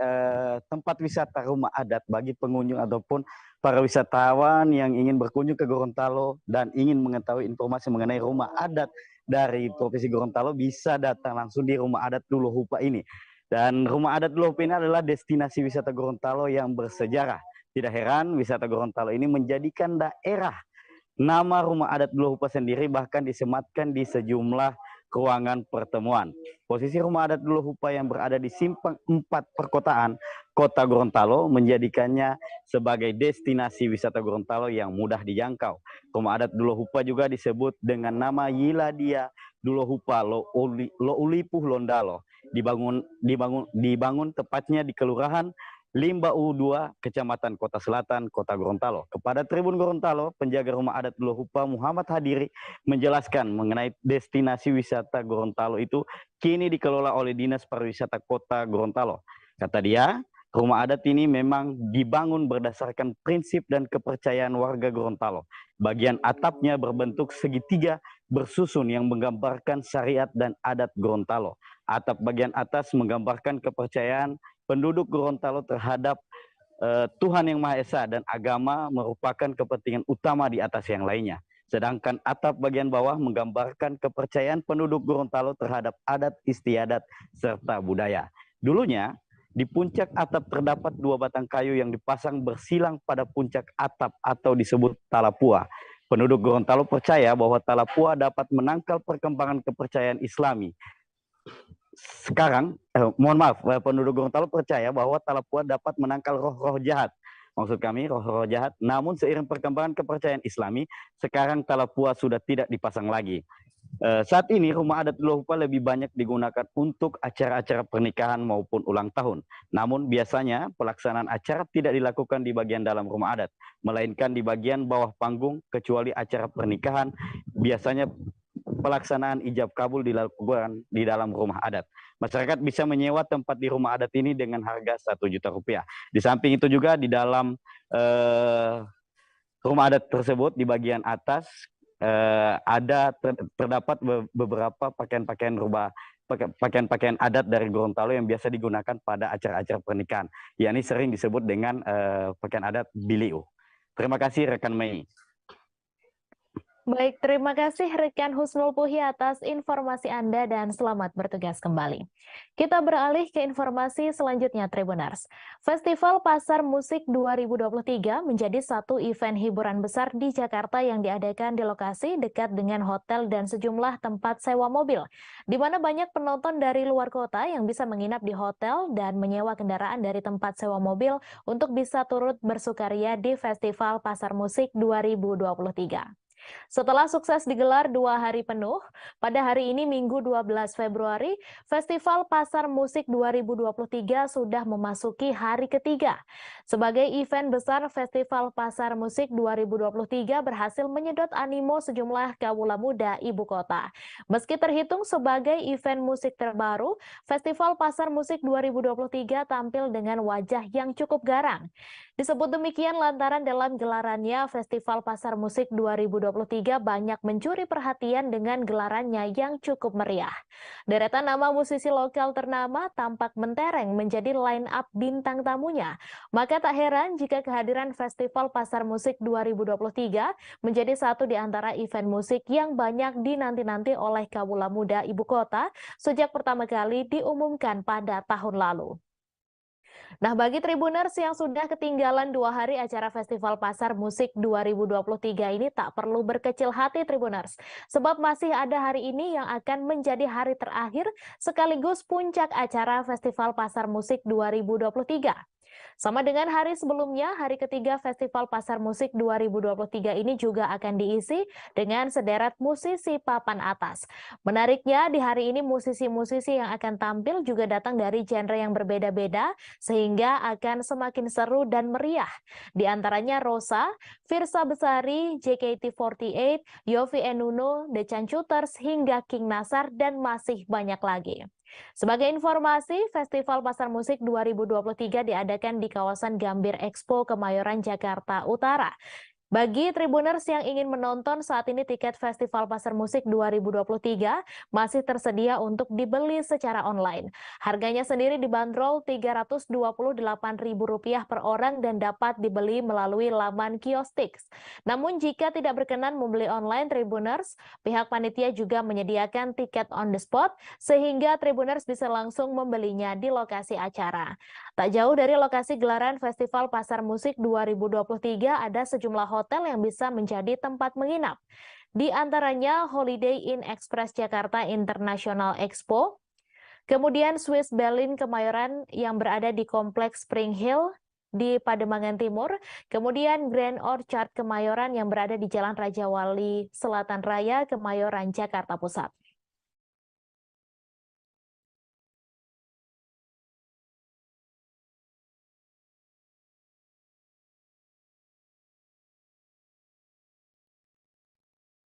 tempat wisata rumah adat bagi pengunjung ataupun para wisatawan yang ingin berkunjung ke Gorontalo dan ingin mengetahui informasi mengenai rumah adat dari Provinsi Gorontalo, bisa datang langsung di rumah adat Dulo Hupa ini. Dan rumah adat Dulo Hupa ini adalah destinasi wisata Gorontalo yang bersejarah. Tidak heran wisata Gorontalo ini menjadikan daerah. Nama rumah adat Dulo Hupa sendiri bahkan disematkan di sejumlah ruangan pertemuan. Posisi rumah adat Dulo Hupa yang berada di Simpang 4 Perkotaan, Kota Gorontalo menjadikannya sebagai destinasi wisata Gorontalo yang mudah dijangkau. Rumah adat Dulo Hupa juga disebut dengan nama Yiladia Dulo Hupa Lo Ulipuh Londalo. Dibangun tepatnya di Kelurahan Limbau 2, Kecamatan Kota Selatan, Kota Gorontalo. Kepada Tribun Gorontalo, penjaga rumah adat Dulo Hupa Muhammad Hadiri menjelaskan mengenai destinasi wisata Gorontalo itu kini dikelola oleh Dinas Pariwisata Kota Gorontalo. Kata dia, rumah adat ini memang dibangun berdasarkan prinsip dan kepercayaan warga Gorontalo. Bagian atapnya berbentuk segitiga bersusun yang menggambarkan syariat dan adat Gorontalo. Atap bagian atas menggambarkan kepercayaan penduduk Gorontalo terhadap Tuhan Yang Maha Esa dan agama merupakan kepentingan utama di atas yang lainnya. Sedangkan atap bagian bawah menggambarkan kepercayaan penduduk Gorontalo terhadap adat istiadat serta budaya. Dulunya, di puncak atap terdapat 2 batang kayu yang dipasang bersilang pada puncak atap atau disebut talapua. Penduduk Gorontalo percaya bahwa talapua dapat menangkal perkembangan kepercayaan Islami. Sekarang, penduduk Gorontalo percaya bahwa talapua dapat menangkal roh-roh jahat. Maksud kami roh-roh jahat. Namun seiring perkembangan kepercayaan Islami, sekarang talapua sudah tidak dipasang lagi. Saat ini rumah adat Dulo Hupa lebih banyak digunakan untuk acara-acara pernikahan maupun ulang tahun. Namun biasanya pelaksanaan acara tidak dilakukan di bagian dalam rumah adat, melainkan di bagian bawah panggung, kecuali acara pernikahan. Biasanya pelaksanaan ijab kabul dilakukan di dalam rumah adat. Masyarakat bisa menyewa tempat di rumah adat ini dengan harga Rp1.000.000. Di samping itu juga di dalam rumah adat tersebut di bagian atas terdapat beberapa pakaian adat dari Gorontalo yang biasa digunakan pada acara-acara pernikahan, yakni sering disebut dengan pakaian adat biliu. Terima kasih rekan Mei. Baik, terima kasih rekan Husnul Puhi atas informasi Anda dan selamat bertugas kembali. Kita beralih ke informasi selanjutnya Tribuners. Festival Pasar Musik 2023 menjadi satu event hiburan besar di Jakarta yang diadakan di lokasi dekat dengan hotel dan sejumlah tempat sewa mobil, di mana banyak penonton dari luar kota yang bisa menginap di hotel dan menyewa kendaraan dari tempat sewa mobil untuk bisa turut bersukaria di Festival Pasar Musik 2023. Setelah sukses digelar 2 hari penuh, pada hari ini Minggu 12 Februari, Festival Pasar Musik 2023 sudah memasuki hari ketiga. Sebagai event besar, Festival Pasar Musik 2023 berhasil menyedot animo sejumlah kawula muda ibu kota. Meski terhitung sebagai event musik terbaru, Festival Pasar Musik 2023 tampil dengan wajah yang cukup garang. Disebut demikian lantaran dalam gelarannya Festival Pasar Musik 2023 banyak mencuri perhatian dengan gelarannya yang cukup meriah. Deretan nama musisi lokal ternama tampak mentereng menjadi line-up bintang tamunya. Maka tak heran jika kehadiran Festival Pasar Musik 2023 menjadi satu di antara event musik yang banyak dinanti-nanti oleh kawula muda ibu kota sejak pertama kali diumumkan pada tahun lalu. Nah, bagi Tribuners yang sudah ketinggalan 2 hari acara Festival Pasar Musik 2023 ini tak perlu berkecil hati Tribuners, sebab masih ada hari ini yang akan menjadi hari terakhir sekaligus puncak acara Festival Pasar Musik 2023. Sama dengan hari sebelumnya, hari ketiga Festival Pasar Musik 2023 ini juga akan diisi dengan sederet musisi papan atas. Menariknya, di hari ini musisi-musisi yang akan tampil juga datang dari genre yang berbeda-beda, sehingga akan semakin seru dan meriah. Di antaranya Rosa, Firsa Besari, JKT48, Yovie and Nuno, The Chanchuters, hingga King Nasar, dan masih banyak lagi. Sebagai informasi, Festival Pasar Musik 2023 diadakan di kawasan Gambir Expo Kemayoran, Jakarta Utara. Bagi Tribuners yang ingin menonton saat ini tiket Festival Pasar Musik 2023 masih tersedia untuk dibeli secara online. Harganya sendiri dibanderol Rp328.000 per orang dan dapat dibeli melalui laman Kiostix. Namun jika tidak berkenan membeli online Tribuners, pihak panitia juga menyediakan tiket on the spot sehingga Tribuners bisa langsung membelinya di lokasi acara. Tak jauh dari lokasi gelaran Festival Pasar Musik 2023 ada sejumlah hotel yang bisa menjadi tempat menginap. Di antaranya Holiday Inn Express Jakarta International Expo, kemudian Swiss Berlin Kemayoran yang berada di Kompleks Spring Hill di Pademangan Timur, kemudian Grand Orchard Kemayoran yang berada di Jalan Raja Wali Selatan Raya, Kemayoran, Jakarta Pusat.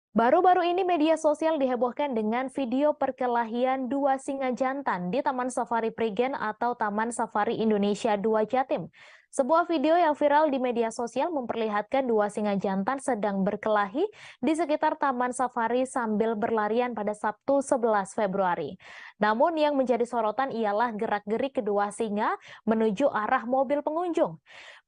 Baru-baru ini media sosial dihebohkan dengan video perkelahian 2 singa jantan di Taman Safari Prigen atau Taman Safari Indonesia 2 Jatim. Sebuah video yang viral di media sosial memperlihatkan 2 singa jantan sedang berkelahi di sekitar Taman Safari sambil berlarian pada Sabtu 11 Februari. Namun yang menjadi sorotan ialah gerak-gerik kedua singa menuju arah mobil pengunjung.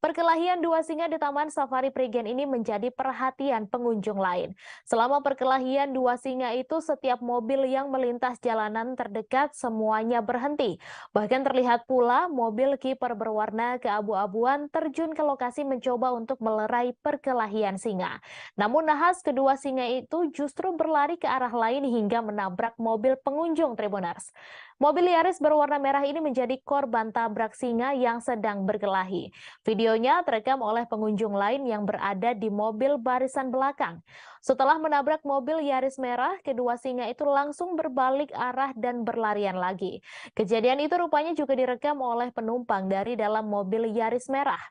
Perkelahian 2 singa di Taman Safari Prigen ini menjadi perhatian pengunjung lain. Selama perkelahian 2 singa itu, setiap mobil yang melintas jalanan terdekat semuanya berhenti. Bahkan terlihat pula mobil kiper berwarna keabu-abuan terjun ke lokasi mencoba untuk melerai perkelahian singa. Namun nahas kedua singa itu justru berlari ke arah lain hingga menabrak mobil pengunjung Tribuners. Mobil Yaris berwarna merah ini menjadi korban tabrak singa yang sedang berkelahi. Videonya terekam oleh pengunjung lain yang berada di mobil barisan belakang. Setelah menabrak mobil Yaris merah, kedua singa itu langsung berbalik arah dan berlarian lagi. Kejadian itu rupanya juga direkam oleh penumpang dari dalam mobil Yaris merah.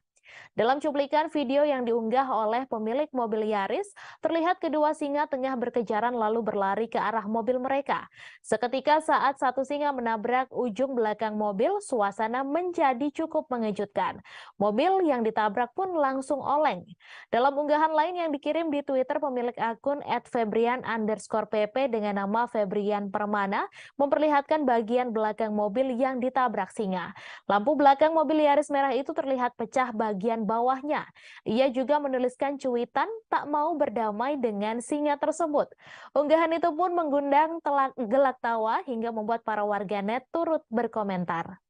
Dalam cuplikan video yang diunggah oleh pemilik mobil Yaris, terlihat kedua singa tengah berkejaran lalu berlari ke arah mobil mereka. Seketika saat satu singa menabrak ujung belakang mobil, suasana menjadi cukup mengejutkan. Mobil yang ditabrak pun langsung oleng. Dalam unggahan lain yang dikirim di Twitter, pemilik akun @febrian_pp dengan nama Febrian Permana memperlihatkan bagian belakang mobil yang ditabrak singa. Lampu belakang mobil Yaris merah itu terlihat pecah bagian bawahnya. Ia juga menuliskan cuitan tak mau berdamai dengan singa tersebut. Unggahan itu pun mengundang gelak tawa hingga membuat para warganet turut berkomentar.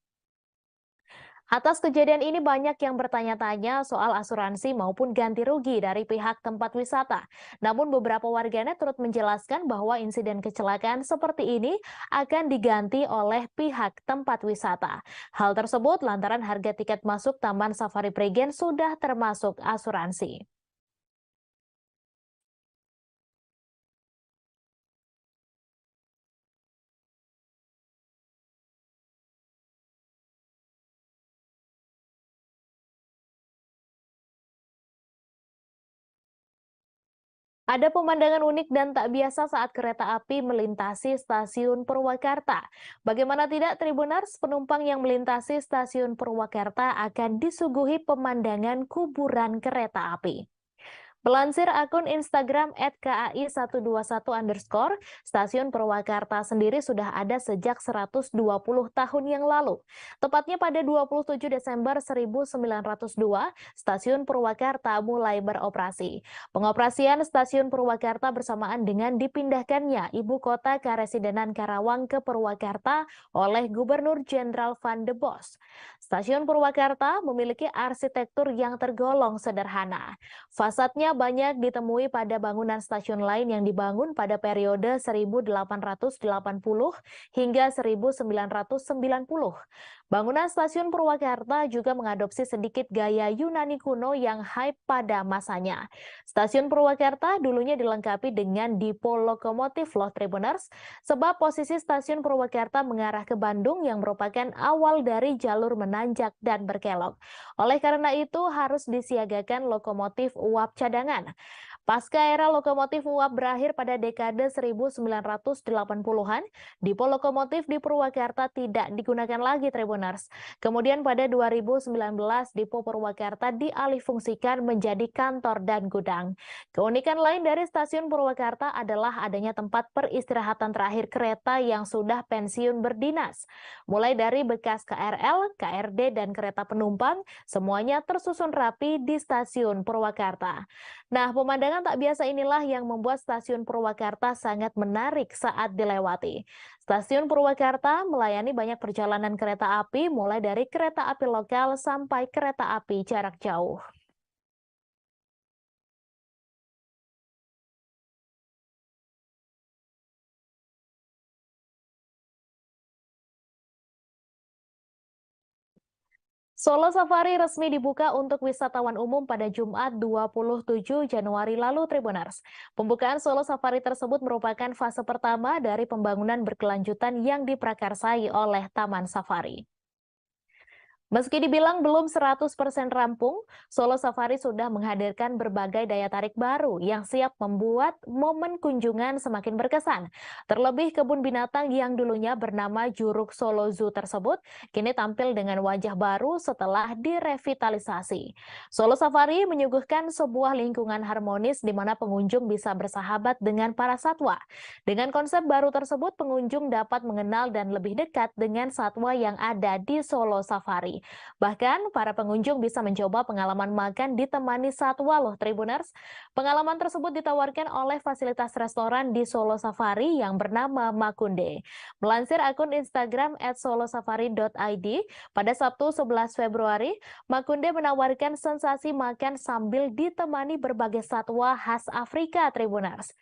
Atas kejadian ini banyak yang bertanya-tanya soal asuransi maupun ganti rugi dari pihak tempat wisata. Namun beberapa warganet turut menjelaskan bahwa insiden kecelakaan seperti ini akan diganti oleh pihak tempat wisata. Hal tersebut lantaran harga tiket masuk Taman Safari Prigen sudah termasuk asuransi. Ada pemandangan unik dan tak biasa saat kereta api melintasi stasiun Purwakarta. Bagaimana tidak, Tribuners, penumpang yang melintasi stasiun Purwakarta akan disuguhi pemandangan kuburan kereta api. Melansir akun Instagram @kai121_, stasiun Purwakarta sendiri sudah ada sejak 120 tahun yang lalu. Tepatnya pada 27 Desember 1902, stasiun Purwakarta mulai beroperasi. Pengoperasian stasiun Purwakarta bersamaan dengan dipindahkannya ibu kota Karesidenan Karawang ke Purwakarta oleh Gubernur Jenderal Van de Bos. Stasiun Purwakarta memiliki arsitektur yang tergolong sederhana. Fasadnya banyak ditemui pada bangunan stasiun lain yang dibangun pada periode 1880 hingga 1990. Bangunan stasiun Purwakarta juga mengadopsi sedikit gaya Yunani kuno yang hype pada masanya. Stasiun Purwakarta dulunya dilengkapi dengan dipo lokomotif loh Tribuners, sebab posisi stasiun Purwakarta mengarah ke Bandung yang merupakan awal dari jalur menanjak dan berkelok. Oleh karena itu harus disiagakan lokomotif uap cadangan. Pasca era lokomotif uap berakhir pada dekade 1980-an, dipo lokomotif di Purwakarta tidak digunakan lagi Tribuners. Kemudian pada 2019, dipo Purwakarta dialihfungsikan menjadi kantor dan gudang. Keunikan lain dari stasiun Purwakarta adalah adanya tempat peristirahatan terakhir kereta yang sudah pensiun berdinas. Mulai dari bekas KRL, KRD, dan kereta penumpang, semuanya tersusun rapi di stasiun Purwakarta. Nah, pemandangan tak biasa inilah yang membuat stasiun Purwakarta sangat menarik saat dilewati. Stasiun Purwakarta melayani banyak perjalanan kereta api, mulai dari kereta api lokal sampai kereta api jarak jauh. Solo Safari resmi dibuka untuk wisatawan umum pada Jumat 27 Januari lalu Tribuners. Pembukaan Solo Safari tersebut merupakan fase pertama dari pembangunan berkelanjutan yang diprakarsai oleh Taman Safari. Meski dibilang belum 100% rampung, Solo Safari sudah menghadirkan berbagai daya tarik baru yang siap membuat momen kunjungan semakin berkesan. Terlebih kebun binatang yang dulunya bernama Juruk Solo Zoo tersebut kini tampil dengan wajah baru setelah direvitalisasi. Solo Safari menyuguhkan sebuah lingkungan harmonis di mana pengunjung bisa bersahabat dengan para satwa. Dengan konsep baru tersebut, pengunjung dapat mengenal dan lebih dekat dengan satwa yang ada di Solo Safari. Bahkan, para pengunjung bisa mencoba pengalaman makan ditemani satwa loh Tribuners. Pengalaman tersebut ditawarkan oleh fasilitas restoran di Solo Safari yang bernama Makunde. Melansir akun Instagram @solosafari.id, pada Sabtu 11 Februari, Makunde menawarkan sensasi makan sambil ditemani berbagai satwa khas Afrika Tribuners.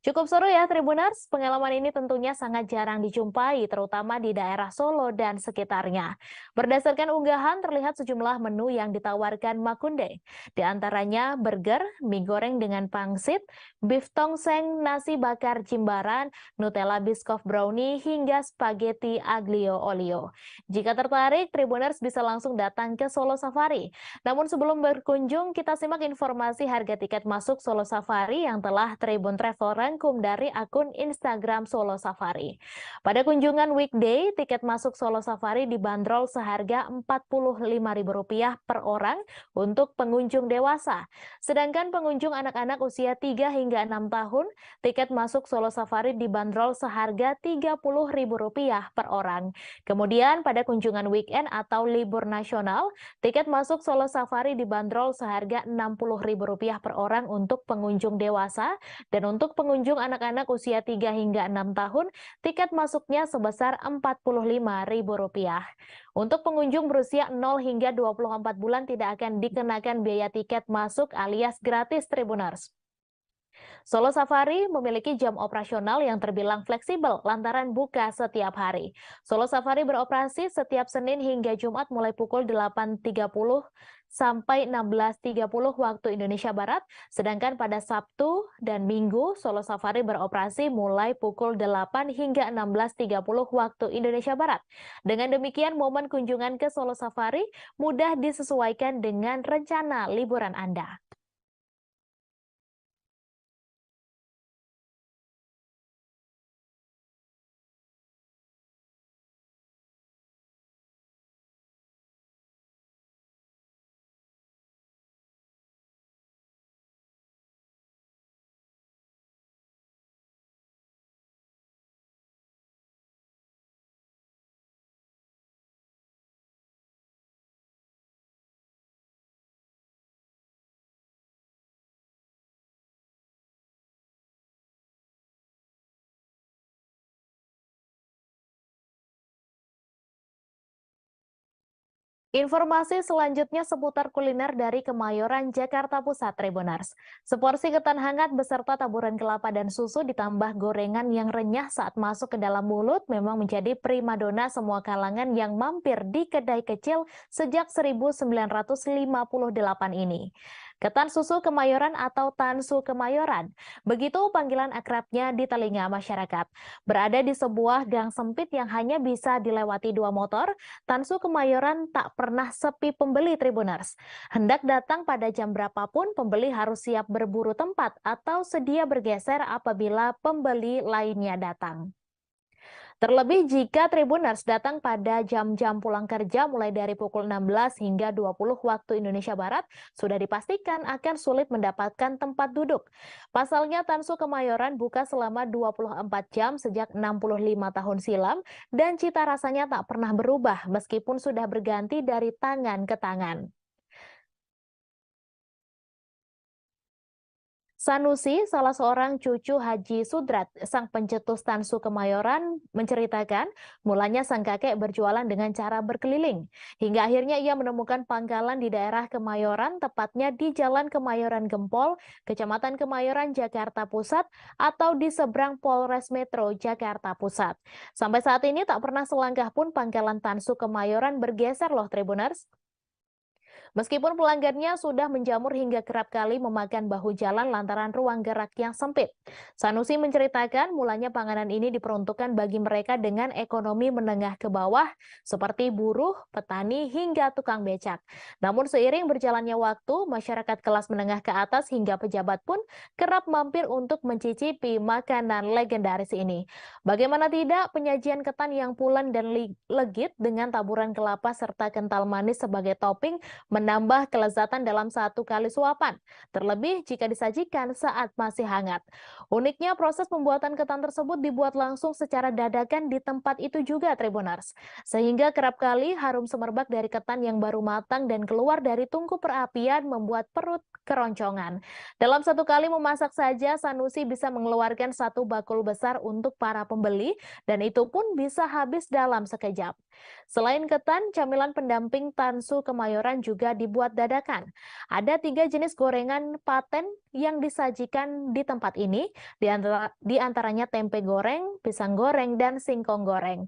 Cukup seru ya Tribuners, pengalaman ini tentunya sangat jarang dijumpai, terutama di daerah Solo dan sekitarnya. Berdasarkan unggahan, terlihat sejumlah menu yang ditawarkan Makunde. Di antaranya burger, mie goreng dengan pangsit, beef tongseng, nasi bakar jimbaran, Nutella biscoff brownie, hingga spaghetti aglio olio. Jika tertarik, Tribuners bisa langsung datang ke Solo Safari. Namun sebelum berkunjung, kita simak informasi harga tiket masuk Solo Safari yang telah Tribun Travel rangkum dari akun Instagram Solo Safari. Pada kunjungan weekday, tiket masuk Solo Safari dibanderol seharga Rp45.000 per orang untuk pengunjung dewasa. Sedangkan pengunjung anak-anak usia 3 hingga 6 tahun, tiket masuk Solo Safari dibanderol seharga Rp30.000 per orang. Kemudian pada kunjungan weekend atau libur nasional, tiket masuk Solo Safari dibanderol seharga Rp60.000 per orang untuk pengunjung dewasa, dan untuk pengunjung anak-anak usia 3 hingga 6 tahun, tiket masuknya sebesar Rp45.000. Untuk pengunjung berusia 0 hingga 24 bulan tidak akan dikenakan biaya tiket masuk alias gratis Tribuners. Solo Safari memiliki jam operasional yang terbilang fleksibel lantaran buka setiap hari. Solo Safari beroperasi setiap Senin hingga Jumat mulai pukul 8.30 sampai 16.30 waktu Indonesia Barat, sedangkan pada Sabtu dan Minggu Solo Safari beroperasi mulai pukul 8 hingga 16.30 waktu Indonesia Barat. Dengan demikian, momen kunjungan ke Solo Safari mudah disesuaikan dengan rencana liburan Anda. Informasi selanjutnya seputar kuliner dari Kemayoran, Jakarta Pusat, Tribuners. Seporsi ketan hangat beserta taburan kelapa dan susu ditambah gorengan yang renyah saat masuk ke dalam mulut memang menjadi primadona semua kalangan yang mampir di kedai kecil sejak 1958 ini. Ketan susu Kemayoran atau Tansu Kemayoran, begitu panggilan akrabnya di telinga masyarakat. Berada di sebuah gang sempit yang hanya bisa dilewati 2 motor, Tansu Kemayoran tak pernah sepi pembeli Tribuners. Hendak datang pada jam berapapun, pembeli harus siap berburu tempat atau sedia bergeser apabila pembeli lainnya datang. Terlebih jika Tribuners datang pada jam-jam pulang kerja mulai dari pukul 16 hingga 20 waktu Indonesia Barat, sudah dipastikan akan sulit mendapatkan tempat duduk. Pasalnya Tansu Kemayoran buka selama 24 jam sejak 65 tahun silam dan cita rasanya tak pernah berubah meskipun sudah berganti dari tangan ke tangan. Sanusi, salah seorang cucu Haji Sudrat, sang pencetus Tansu Kemayoran, menceritakan mulanya sang kakek berjualan dengan cara berkeliling. Hingga akhirnya ia menemukan pangkalan di daerah Kemayoran, tepatnya di Jalan Kemayoran Gempol, Kecamatan Kemayoran, Jakarta Pusat, atau di seberang Polres Metro Jakarta Pusat. Sampai saat ini tak pernah selangkah pun pangkalan Tansu Kemayoran bergeser loh Tribuners. Meskipun pelanggannya sudah menjamur hingga kerap kali memakan bahu jalan lantaran ruang gerak yang sempit. Sanusi menceritakan mulanya panganan ini diperuntukkan bagi mereka dengan ekonomi menengah ke bawah seperti buruh, petani, hingga tukang becak. Namun seiring berjalannya waktu, masyarakat kelas menengah ke atas hingga pejabat pun kerap mampir untuk mencicipi makanan legendaris ini. Bagaimana tidak, penyajian ketan yang pulen dan legit dengan taburan kelapa serta kental manis sebagai topping menambah kelezatan dalam satu kali suapan, terlebih jika disajikan saat masih hangat. Uniknya proses pembuatan ketan tersebut dibuat langsung secara dadakan di tempat itu juga Tribuners, sehingga kerap kali harum semerbak dari ketan yang baru matang dan keluar dari tungku perapian membuat perut keroncongan. Dalam satu kali memasak saja, Sanusi bisa mengeluarkan 1 bakul besar untuk para pembeli, dan itu pun bisa habis dalam sekejap. Selain ketan, camilan pendamping Tansu Kemayoran juga dibuat dadakan. Ada 3 jenis gorengan paten yang disajikan di tempat ini, di antaranya tempe goreng, pisang goreng, dan singkong goreng.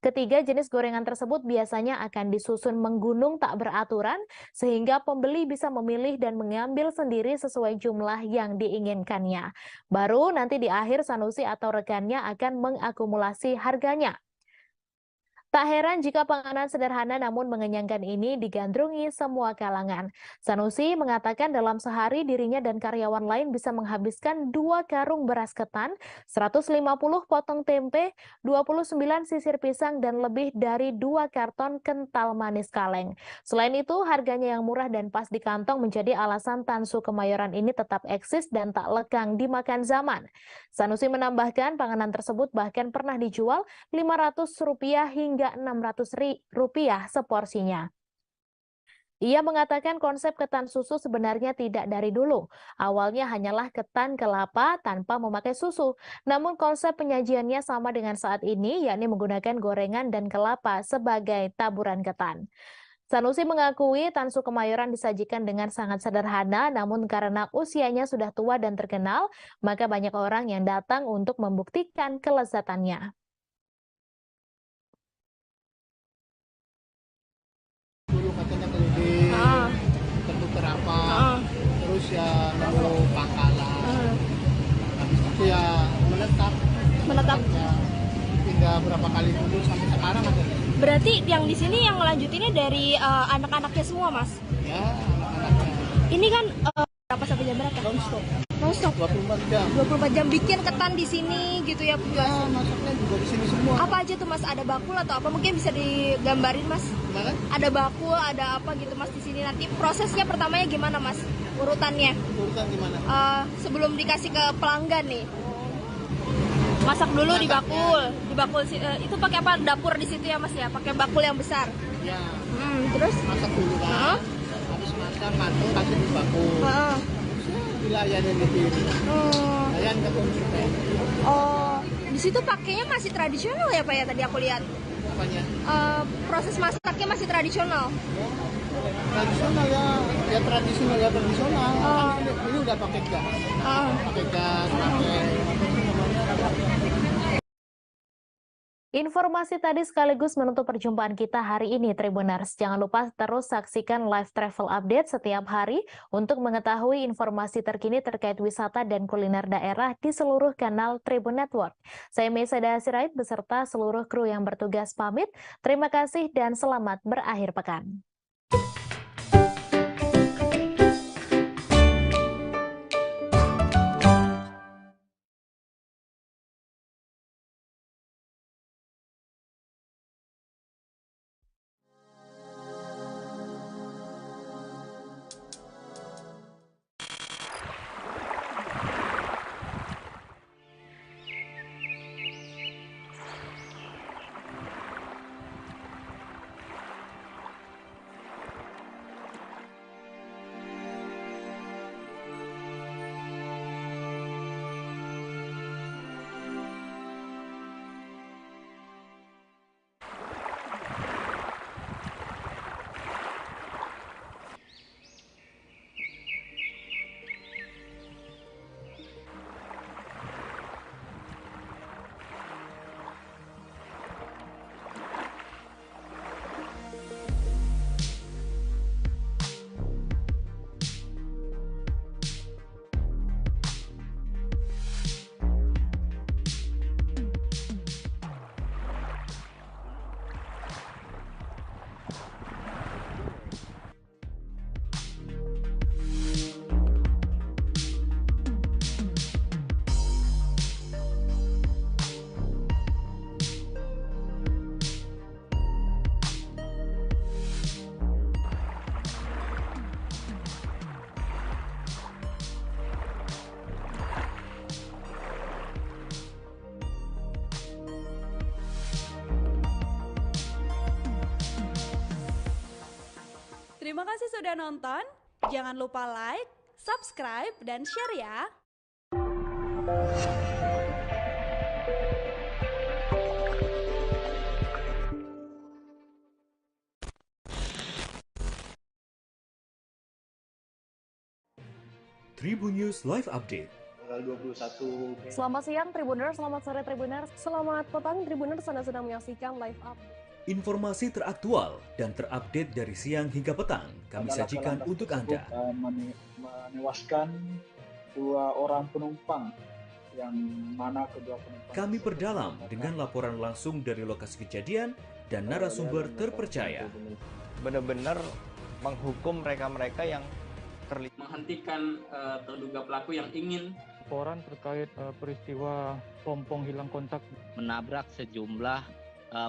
Ketiga jenis gorengan tersebut biasanya akan disusun menggunung tak beraturan, sehingga pembeli bisa memilih dan mengambil sendiri sesuai jumlah yang diinginkannya. Baru nanti di akhir Sanusi atau rekannya akan mengakumulasi harganya. Tak heran jika panganan sederhana namun mengenyangkan ini digandrungi semua kalangan. Sanusi mengatakan dalam sehari dirinya dan karyawan lain bisa menghabiskan 2 karung beras ketan, 150 potong tempe, 29 sisir pisang, dan lebih dari 2 karton kental manis kaleng. Selain itu, harganya yang murah dan pas di kantong menjadi alasan Tansu Kemayoran ini tetap eksis dan tak lekang dimakan zaman. Sanusi menambahkan panganan tersebut bahkan pernah dijual Rp500 hingga Rp600 seporsinya. Ia mengatakan konsep ketan susu sebenarnya tidak dari dulu. Awalnya hanyalah ketan kelapa tanpa memakai susu. Namun konsep penyajiannya sama dengan saat ini, yakni menggunakan gorengan dan kelapa sebagai taburan ketan. Sanusi mengakui Tansu Kemayoran disajikan dengan sangat sederhana, namun karena usianya sudah tua dan terkenal, maka banyak orang yang datang untuk membuktikan kelezatannya. Dulu katanya keliling, tertukar apa, terus ya mau pangkalan, habis itu ya menetap, ya, pindah berapa kali dulu sampai sekarang ada. Berarti yang di sini yang ngelanjutinnya dari anak-anaknya semua, Mas? Ya, anak-anaknya. Ini kan berapa sampai jam berapa? Non-stop. 24 jam. 24 jam bikin ketan di sini gitu ya, Mas? Ya, masaknya juga di sini semua. Apa aja tuh, Mas? Ada bakul atau apa? Mungkin bisa digambarin, Mas? Gimana? Ada bakul, ada apa gitu, Mas, di sini. Nanti prosesnya pertamanya gimana, Mas? Urutannya? Urutan gimana? Sebelum dikasih ke pelanggan nih. Masak dulu di bakul itu pakai apa? Dapur di situ ya, Mas ya? Pakai bakul yang besar. Ya. Terus masak dulu kan. Habis masak matang kasih di bakul. Dilayanin di piring. Layan ke konsumen. Oh, di situ pakainya masih tradisional ya, Pak ya? Tadi aku lihat. Apanya? Proses masaknya masih tradisional. Tradisional ya tradisional. Ini udah pakai gas. Pakai gas, pakai. Informasi tadi sekaligus menutup perjumpaan kita hari ini, Tribuners. Jangan lupa terus saksikan live travel update setiap hari untuk mengetahui informasi terkini terkait wisata dan kuliner daerah di seluruh kanal Tribun Network. Saya Meisada Sirait beserta seluruh kru yang bertugas pamit. Terima kasih dan selamat berakhir pekan. Terima kasih sudah nonton. Jangan lupa like, subscribe, dan share ya. Tribun News Live Update. Tanggal 21. Selamat siang Tribuners, selamat sore Tribuners, selamat petang Tribuners, Anda sedang menyaksikan live update. Informasi teraktual dan terupdate dari siang hingga petang kami sajikan untuk Anda. Menewaskan 2 orang penumpang, yang mana kedua penumpang Kami perdalam dengan laporan langsung dari lokasi kejadian dan narasumber terpercaya. Benar-benar menghukum mereka-mereka yang menghentikan terduga pelaku yang ingin laporan terkait peristiwa pompong hilang kontak menabrak sejumlah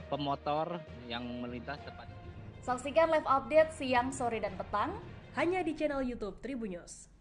pemotor yang melintas tepat. Saksikan live update siang, sore, dan petang hanya di channel YouTube Tribun News.